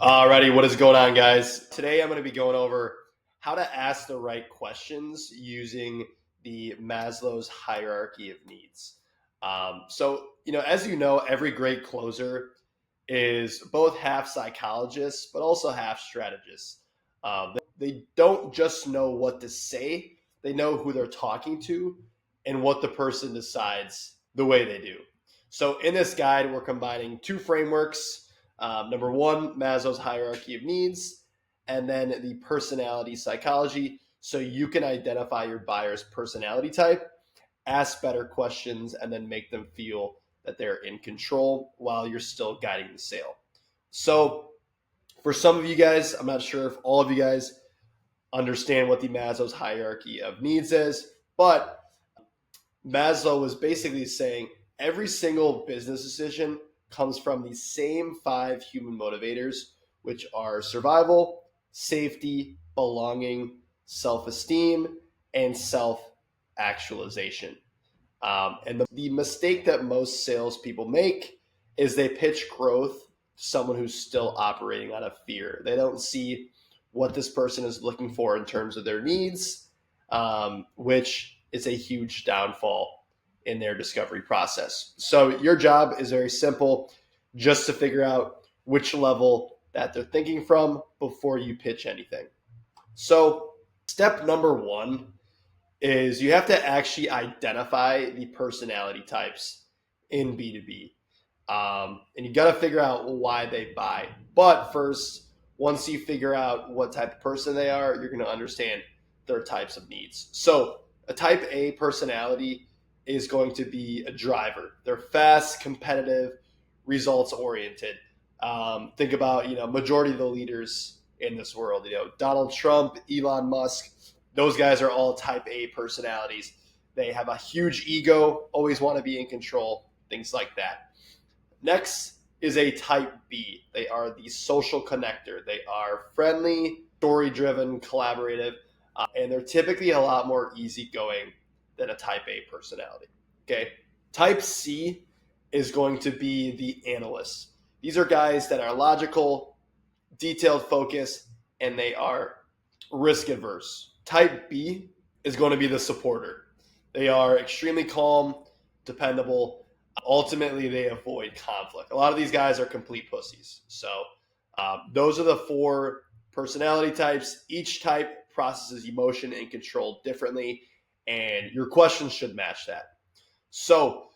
Alrighty, what is going on, guys? Today I'm going to be going over how to ask the right questions using the Maslow's hierarchy of needs. As you know, every great closer is both half psychologist, but also half strategist. They don't just know what to say, they know who they're talking to and what the person decides the way they do. So, in this guide, we're combining two frameworks. Number one, Maslow's hierarchy of needs, and then the personality psychology. So you can identify your buyer's personality type, ask better questions, and then make them feel that they're in control while you're still guiding the sale. So, for some of you guys, I'm not sure if all of you guys understand what the Maslow's hierarchy of needs is, but Maslow was basically saying every single business decision comes from the same five human motivators, which are survival, safety, belonging, self esteem, and self actualization. And the mistake that most salespeople make is they pitch growth to someone who's still operating out of fear. They don't see what this person is looking for in terms of their needs, which is a huge downfall in their discovery process. So your job is very simple, just to figure out which level that they're thinking from before you pitch anything. So step number one is you have to actually identify the personality types in B2B. And you got to figure out why they buy. But first, once you figure out what type of person they are, you're going to understand their types of needs. So a type A personality is going to be a driver. They're fast, competitive, results oriented. Think about, majority of the leaders in this world, Donald Trump, Elon Musk, those guys are all type A personalities. They have a huge ego, always want to be in control, things like that. Next is a type B. They are the social connector. They are friendly, story driven, collaborative, and they're typically a lot more easygoing than a type A personality. Okay. Type C is going to be the analyst. These are guys that are logical, detailed focus, and they are risk averse. Type B is going to be the supporter. They are extremely calm, dependable. Ultimately, they avoid conflict. A lot of these guys are complete pussies. So, those are the four personality types. Each type processes emotion and control differently, and your questions should match that. So,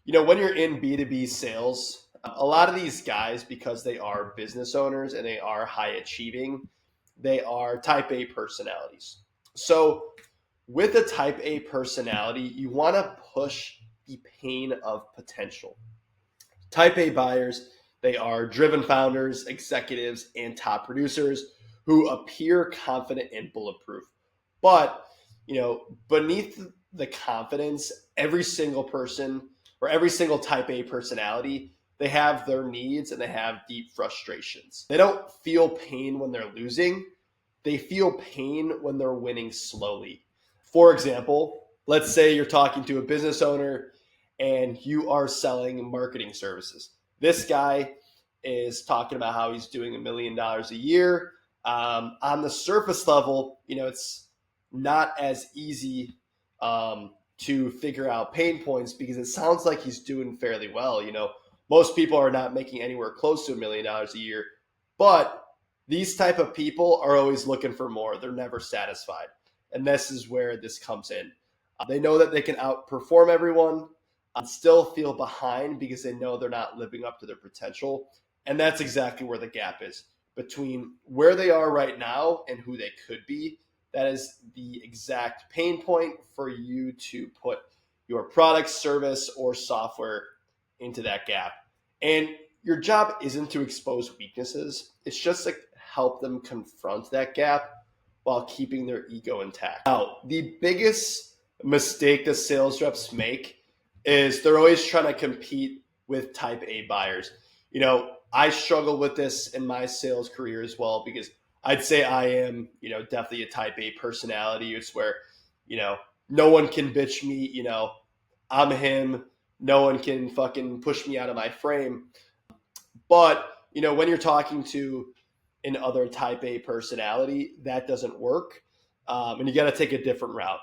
when you're in B2B sales, a lot of these guys, because they are business owners and they are high achieving, they are type A personalities. So, with a type A personality, you want to push the pain of potential. Type A buyers, they are driven founders, executives, and top producers who appear confident and bulletproof. But, beneath the confidence, every single person or every single type A personality, they have their needs and they have deep frustrations. They don't feel pain when they're losing. They feel pain when they're winning slowly. For example, let's say you're talking to a business owner and you are selling marketing services. This guy is talking about how he's doing $1 million a year. On the surface level, it's not as easy to figure out pain points because it sounds like he's doing fairly well. Most people are not making anywhere close to $1 million a year, but these type of people are always looking for more. They're never satisfied. And this is where this comes in. They know that they can outperform everyone and still feel behind because they know they're not living up to their potential. And that's exactly where the gap is between where they are right now and who they could be. That is the exact pain point for you to put your product, service, or software into that gap. And your job isn't to expose weaknesses. It's just to help them confront that gap while keeping their ego intact. Now, the biggest mistake that sales reps make is they're always trying to compete with type A buyers. I struggle with this in my sales career as well because I'd say I am, definitely a type A personality. It's where, no one can bitch me, I'm him. No one can fucking push me out of my frame. But, when you're talking to an other type A personality, that doesn't work. And you got to take a different route.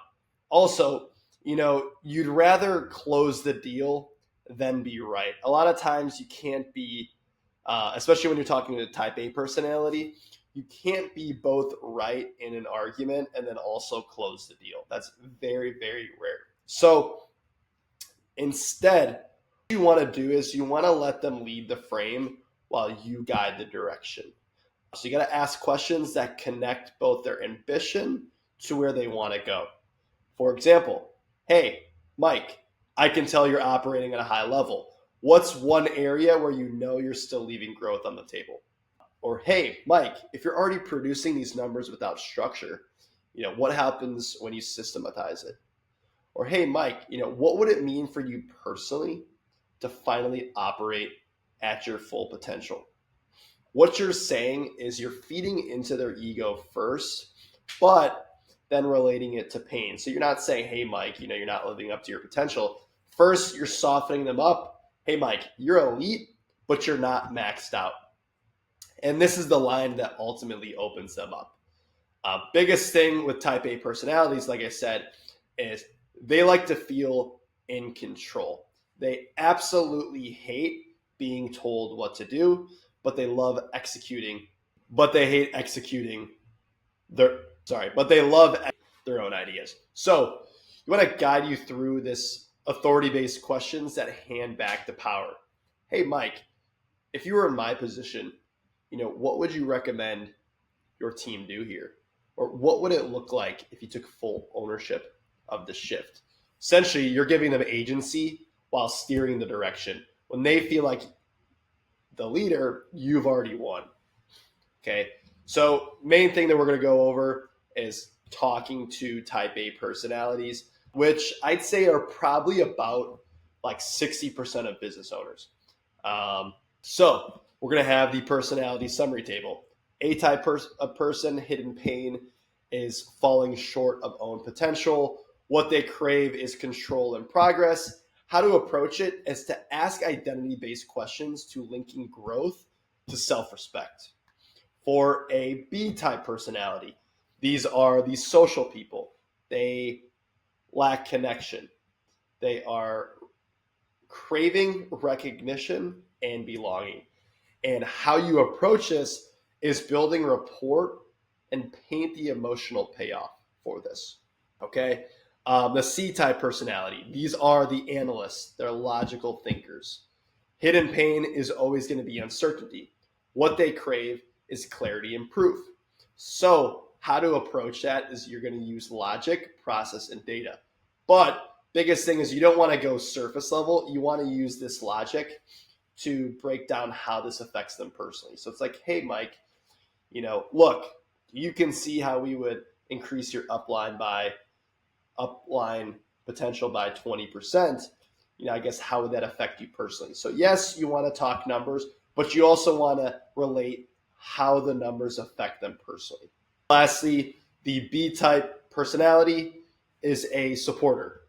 Also, you'd rather close the deal than be right. A lot of times you can't be, especially when you're talking to a type A personality, you can't be both right in an argument and then also close the deal. That's very, very rare. So instead, what you want to do is you want to let them lead the frame while you guide the direction. So you got to ask questions that connect both their ambition to where they want to go. For example, hey, Mike, I can tell you're operating at a high level. What's one area where you know you're still leaving growth on the table? Or, hey, Mike, if you're already producing these numbers without structure, what happens when you systematize it? Or, hey, Mike, what would it mean for you personally to finally operate at your full potential? What you're saying is you're feeding into their ego first, but then relating it to pain. So you're not saying, hey, Mike, you're not living up to your potential. First, you're softening them up. Hey, Mike, you're elite, but you're not maxed out. And this is the line that ultimately opens them up. Biggest thing with type A personalities, like I said, is they like to feel in control. They absolutely hate being told what to do, but they love executing. But they hate executing but they love their own ideas. So you want to guide you through this authority-based questions that hand back the power. Hey, Mike, if you were in my position, what would you recommend your team do here? Or what would it look like if you took full ownership of the shift? Essentially, you're giving them agency while steering the direction. When they feel like the leader, you've already won. Okay. So main thing that we're going to go over is talking to type A personalities, which I'd say are probably about like 60% of business owners. So we're going to have the personality summary table. A-type person, hidden pain is falling short of own potential. What they crave is control and progress. How to approach it is to ask identity-based questions to linking growth to self-respect. For a B-type personality, these are the social people. They lack connection. They are craving recognition and belonging. And how you approach this is building rapport and paint the emotional payoff for this. Okay. The C-type personality, these are the analysts. They're logical thinkers. Hidden pain is always going to be uncertainty. What they crave is clarity and proof. So how to approach that is you're going to use logic, process, and data. But biggest thing is you don't want to go surface level. You want to use this logic to break down how this affects them personally. So it's like, hey, Mike, look, you can see how we would increase your upline potential by 20%. I guess how would that affect you personally? So yes, you want to talk numbers, but you also want to relate how the numbers affect them personally. Lastly, the B-type personality is a supporter.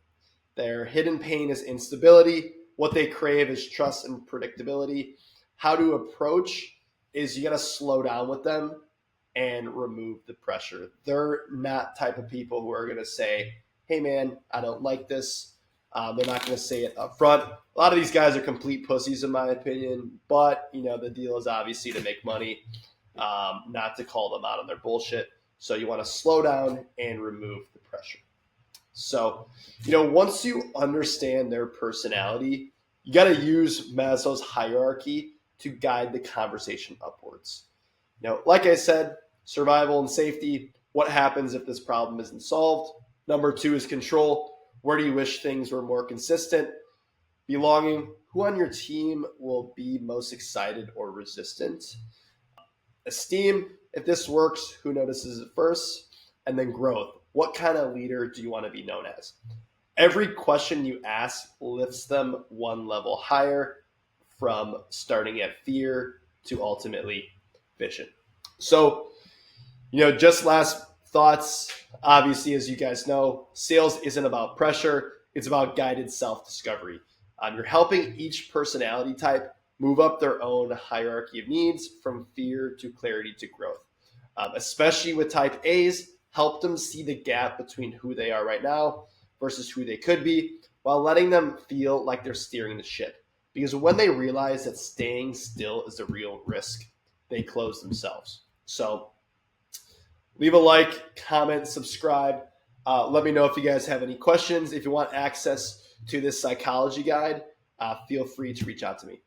Their hidden pain is instability. What they crave is trust and predictability. How to approach is you got to slow down with them and remove the pressure. They're not type of people who are going to say, hey, man, I don't like this. They're not going to say it up front. A lot of these guys are complete pussies, in my opinion. But, the deal is obviously to make money, not to call them out on their bullshit. So you want to slow down and remove the pressure. So, once you understand their personality, you got to use Maslow's hierarchy to guide the conversation upwards. Like I said, survival and safety. What happens if this problem isn't solved? Number 2 is control. Where do you wish things were more consistent? Belonging. Who on your team will be most excited or resistant? Esteem. If this works, who notices it first? And then growth. What kind of leader do you want to be known as? Every question you ask lifts them one level higher, from starting at fear to ultimately vision. So, just last thoughts. Obviously, as you guys know, sales isn't about pressure. It's about guided self-discovery. You're helping each personality type move up their own hierarchy of needs from fear to clarity to growth. Especially with type A's, help them see the gap between who they are right now versus who they could be, while letting them feel like they're steering the ship. Because when they realize that staying still is a real risk, they close themselves. So leave a like, comment, subscribe. Let me know if you guys have any questions. If you want access to this psychology guide, feel free to reach out to me.